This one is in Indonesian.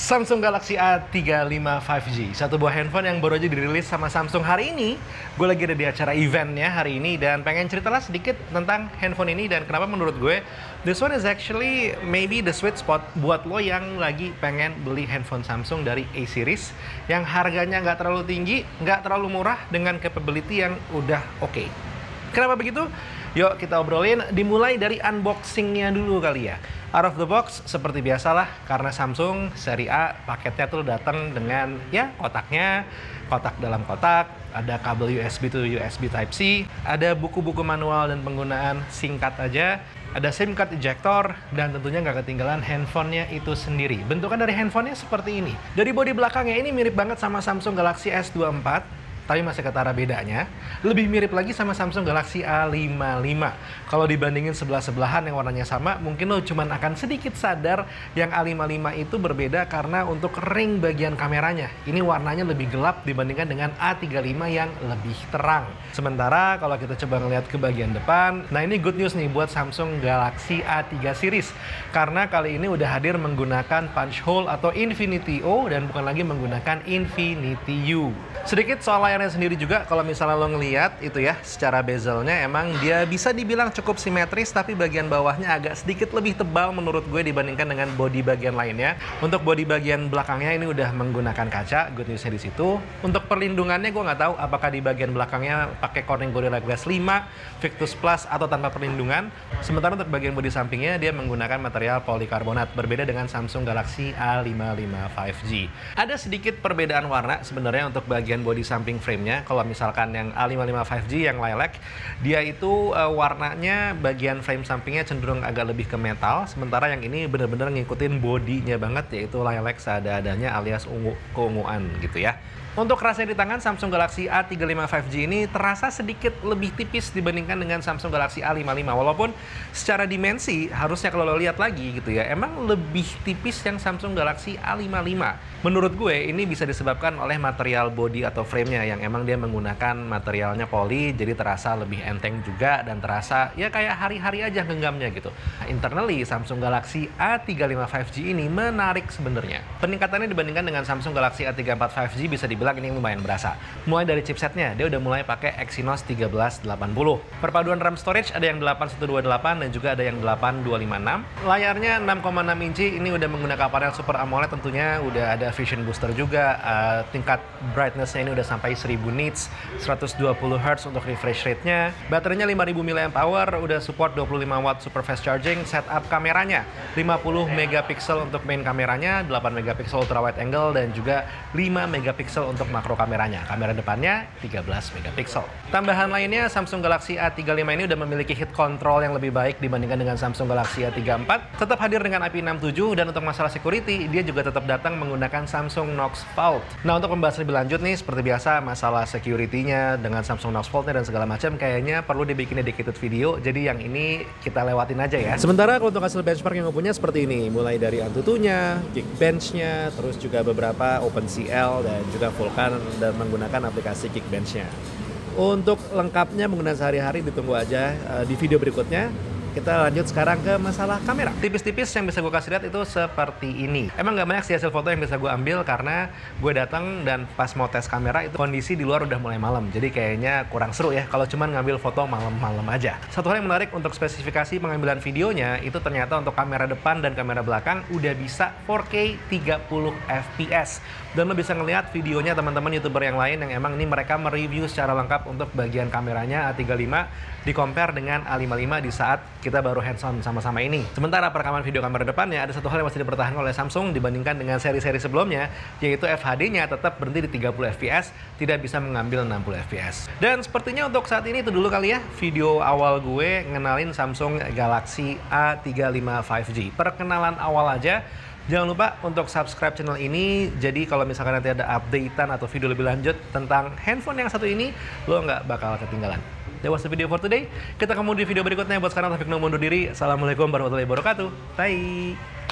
Samsung Galaxy A35 5G, satu buah handphone yang baru aja dirilis sama Samsung hari ini. Gue lagi ada di acara eventnya hari ini dan pengen ceritalah sedikit tentang handphone ini dan kenapa menurut gue this one is actually maybe the sweet spot buat lo yang lagi pengen beli handphone Samsung dari A series yang harganya nggak terlalu tinggi, nggak terlalu murah dengan capability yang udah oke. Kenapa begitu? Yuk kita obrolin, dimulai dari unboxingnya dulu kali ya. Out of the box seperti biasalah, karena Samsung seri A paketnya tuh datang dengan ya kotaknya, kotak dalam kotak, ada kabel USB to USB Type-C, ada buku-buku manual dan penggunaan singkat aja, ada SIM card ejector, dan tentunya nggak ketinggalan handphonenya itu sendiri. Bentukan dari handphonenya seperti ini. Dari bodi belakangnya ini mirip banget sama Samsung Galaxy S24, tapi masih ketara bedanya. Lebih mirip lagi sama Samsung Galaxy A55. Kalau dibandingin sebelah-sebelahan yang warnanya sama, mungkin lo cuman akan sedikit sadar yang A55 itu berbeda karena untuk ring bagian kameranya. Ini warnanya lebih gelap dibandingkan dengan A35 yang lebih terang. Sementara kalau kita coba ngeliat ke bagian depan, nah ini good news nih buat Samsung Galaxy A3 series. Karena kali ini udah hadir menggunakan punch hole atau Infinity O dan bukan lagi menggunakan Infinity U. Sedikit soal layarnya sendiri juga, kalau misalnya lo ngeliat itu ya, secara bezelnya emang dia bisa dibilang cukup simetris, tapi bagian bawahnya agak sedikit lebih tebal menurut gue dibandingkan dengan bodi bagian lainnya. Untuk bodi bagian belakangnya ini udah menggunakan kaca, good newsnya di situ. Untuk perlindungannya gue nggak tahu apakah di bagian belakangnya pakai Corning Gorilla Glass 5, Victus Plus atau tanpa perlindungan. Sementara untuk bagian bodi sampingnya dia menggunakan material polikarbonat, berbeda dengan Samsung Galaxy A55 5G. Ada sedikit perbedaan warna sebenarnya untuk bagian bodi samping frame-nya. Kalau misalkan yang A55 5G yang lilac, dia itu warnanya bagian frame sampingnya cenderung agak lebih ke metal, sementara yang ini benar-benar ngikutin bodinya banget, yaitu lilac seada-adanya alias ungu keunguan gitu ya. Untuk rasanya di tangan, Samsung Galaxy A35 5G ini terasa sedikit lebih tipis dibandingkan dengan Samsung Galaxy A55. Walaupun secara dimensi, harusnya kalau lo lihat lagi gitu ya, emang lebih tipis yang Samsung Galaxy A55. Menurut gue, ini bisa disebabkan oleh material body atau frame-nya yang emang dia menggunakan materialnya poly, jadi terasa lebih enteng juga dan terasa ya kayak hari-hari aja genggamnya gitu. Nah, internally, Samsung Galaxy A35 5G ini menarik sebenarnya. Peningkatannya dibandingkan dengan Samsung Galaxy A34 5G bisa dibilang ini lumayan berasa. Mulai dari chipsetnya, dia udah mulai pakai Exynos 1380. Perpaduan RAM storage ada yang 8128 dan juga ada yang 8256. Layarnya 6,6 inci, ini udah menggunakan panel Super AMOLED tentunya, udah ada Vision Booster juga. Tingkat brightness-nya ini udah sampai 1000 nits, 120 Hz untuk refresh rate-nya. Baterainya 5000 mAh, udah support 25 watt super fast charging. Setup kameranya 50 megapiksel untuk main kameranya, 8 megapiksel ultra wide angle dan juga 5 megapiksel untuk makro kameranya. Kamera depannya 13 megapiksel. Tambahan lainnya, Samsung Galaxy A35 ini udah memiliki heat control yang lebih baik dibandingkan dengan Samsung Galaxy A34. Tetap hadir dengan IP67 dan untuk masalah security, dia juga tetap datang menggunakan Samsung Knox Vault. Nah, untuk membahas lebih lanjut nih, seperti biasa masalah security-nya dengan Samsung Knox Vault-nya dan segala macam, kayaknya perlu dibikin dedicated video. Jadi yang ini kita lewatin aja ya. Sementara kalau untuk hasil benchmark yang gue punya seperti ini, mulai dari Antutunya, Geekbench-nya, terus juga beberapa OpenCL dan juga Vulkan dan menggunakan aplikasi Geekbench-nya. Untuk lengkapnya menggunakan sehari-hari ditunggu aja di video berikutnya. Kita lanjut sekarang ke masalah kamera. Tipis-tipis yang bisa gue kasih lihat itu seperti ini. Emang nggak banyak sih hasil foto yang bisa gue ambil karena gue datang dan pas mau tes kamera itu kondisi di luar udah mulai malam. Jadi kayaknya kurang seru ya kalau cuman ngambil foto malam-malam aja. Satu hal yang menarik untuk spesifikasi pengambilan videonya itu ternyata untuk kamera depan dan kamera belakang udah bisa 4K 30 fps. Dan lo bisa ngelihat videonya teman-teman YouTuber yang lain yang emang ini mereka mereview secara lengkap untuk bagian kameranya A35 di-compare dengan A55 di saat kita baru hands-on sama-sama ini. Sementara perekaman video kamera depannya ada satu hal yang masih dipertahankan oleh Samsung dibandingkan dengan seri-seri sebelumnya, yaitu FHD-nya tetap berhenti di 30 fps, tidak bisa mengambil 60 fps. Dan sepertinya untuk saat ini itu dulu kali ya video awal gue ngenalin Samsung Galaxy A35 5G. Perkenalan awal aja. Jangan lupa untuk subscribe channel ini, jadi kalau misalkan nanti ada updatean atau video lebih lanjut tentang handphone yang satu ini, lo nggak bakal ketinggalan. That was the video for today. Kita ketemu di video berikutnya. Buat sekarang, Taufik Nur mundur diri. Assalamualaikum warahmatullahi wabarakatuh. Bye!